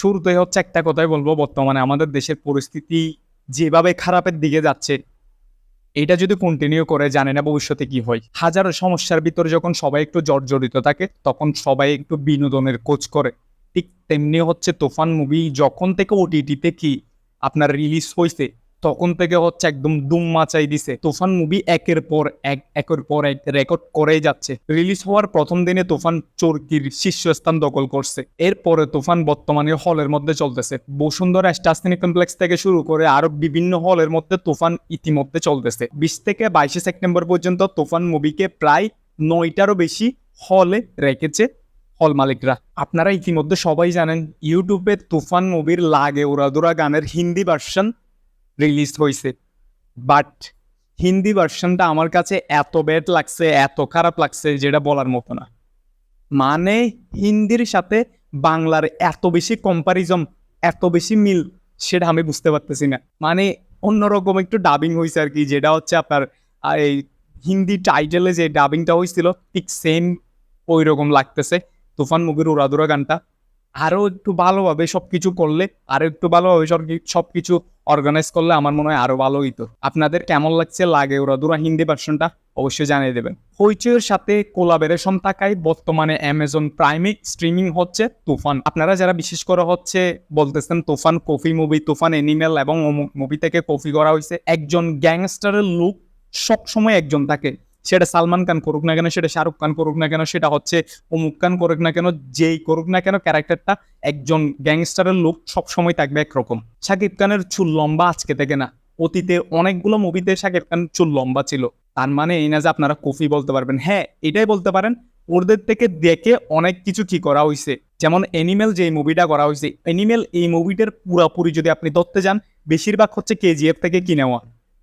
শুরুতে হচ্ছে একটা কথাই বলবো, বর্তমানে আমাদের দেশের পরিস্থিতি যেভাবে খারাপের দিকে যাচ্ছে, এটা যদি কন্টিনিউ করে জানি না ভবিষ্যতে কি হয়। হাজারো সমস্যার ভিতরে যখন সবাই একটু জর্জরিত থাকে, তখন সবাই একটু বিনোদনের খোঁজ করে। ঠিক তেমনি হচ্ছে তুফান মুভি যখন থেকে ওটিটিতে কি আপনার রিলিজ হয়েছে, তখন থেকে হচ্ছে একদম দুম মাচাই দিছে। তুফান মুভি একের পর এক রেকর্ড করেই যাচ্ছে। রিলিজ হওয়ার প্রথম দিনে তুফান চরকির শীর্ষস্থান দখল করছে। এরপরে তুফান বর্তমানে হলের মধ্যে চলতেছে। বসুন্ধরা স্টাসিনী কমপ্লেক্স থেকে শুরু করে আরো বিভিন্ন হলের মধ্যে তুফান ইতিমধ্যে চলতেছে। 20 থেকে 22 সেপ্টেম্বর পর্যন্ত তুফান মুভিকে প্রায় 9টারও বেশি হলে রেখেছে হল মালিকরা। আপনারা ইতিমধ্যে সবাই জানেন, ইউটিউবে তুফান মুভির লাগে উড়াদুরা গানের হিন্দি ভার্সন রিলিজ হয়েছে। বাট হিন্দি ভার্সনটা আমার কাছে এত ব্যাড লাগছে, এত খারাপ লাগছে, যেটা বলার মতো না। মানে হিন্দির সাথে বাংলার এত বেশি কম্পারিজন, এত বেশি মিল, সেটা আমি বুঝতে পারতেছি না। মানে অন্যরকম একটু ডাবিং হয়েছে আর কি, যেটা হচ্ছে আপনার এই হিন্দি টাইটেলে যে ডাবিংটা হয়েছিল ঠিক সেম ওই রকম লাগতেছে। তুফান মুভির উড়াদুরা গানটা আরও একটু ভালোভাবে সবকিছু করলে, আরো একটু ভালোভাবে সবকিছু অর্গানাইজ করলে আমার মনে হয় আরো ভালো হইতো। আপনাদের কেমন লাগছে লাগে উড়াদুরা হিন্দি ভার্সনটা অবশ্যই জানিয়ে দেবেন। হইচইয়ের সাথে কোলাবোরেশন থাকায় বর্তমানে অ্যামাজন প্রাইমে স্ট্রিমিং হচ্ছে তুফান। আপনারা যারা বিশেষ করে হচ্ছে বলতেছেন তুফান কফি মুভি, তুফান অ্যানিমেল এবং অমুক মুভি থেকে কপি করা হয়েছে, একজন গ্যাংস্টারের লুক সবসময় একজন থাকে। সেটা সালমান খান করুক না কেন, সেটা শাহরুখ খান করুক না কেন, সেটা হচ্ছে অমুক খান করুক না কেন, যেই করুক না কেন, ক্যারেক্টারটা একজন গ্যাংস্টারের লুক সবসময় থাকবে একরকম। শাকিব খানের চুল লম্বা আজকে থেকে না, অতীতে অনেকগুলো মুভিতে শাকিব খান চুল লম্বা ছিল। তার মানে এই না যে আপনারা কফি বলতে পারবেন। হ্যাঁ, এটাই বলতে পারেন ওদের থেকে দেখে অনেক কিছু কি করা হয়েছে। যেমন অ্যানিমেল যে মুভিটা করা হয়েছে, অ্যানিমেল এই মুভিটার পুরাপুরি যদি আপনি ধরতে যান, বেশিরভাগ হচ্ছে কেজিএফ থেকে কি নেওয়া,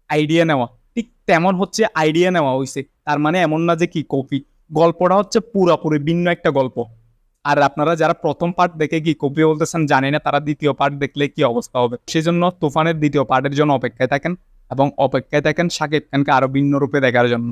আইডিয়া নেওয়া। ঠিক তেমন হচ্ছে আইডিয়া নেওয়া হয়েছে। তার মানে এমন না যে কি কপি, গল্পটা হচ্ছে পুরাপুরি ভিন্ন একটা গল্প। আর আপনারা যারা প্রথম পার্ট দেখে কি কপি বলতেছেন জানি না, তারা দ্বিতীয় পার্ট দেখলে কি অবস্থা হবে। সেজন্য তুফানের দ্বিতীয় পার্টের জন্য অপেক্ষায় থাকেন, এবং অপেক্ষায় থাকেন শাকিব খানকে আরো ভিন্ন রূপে দেখার জন্য।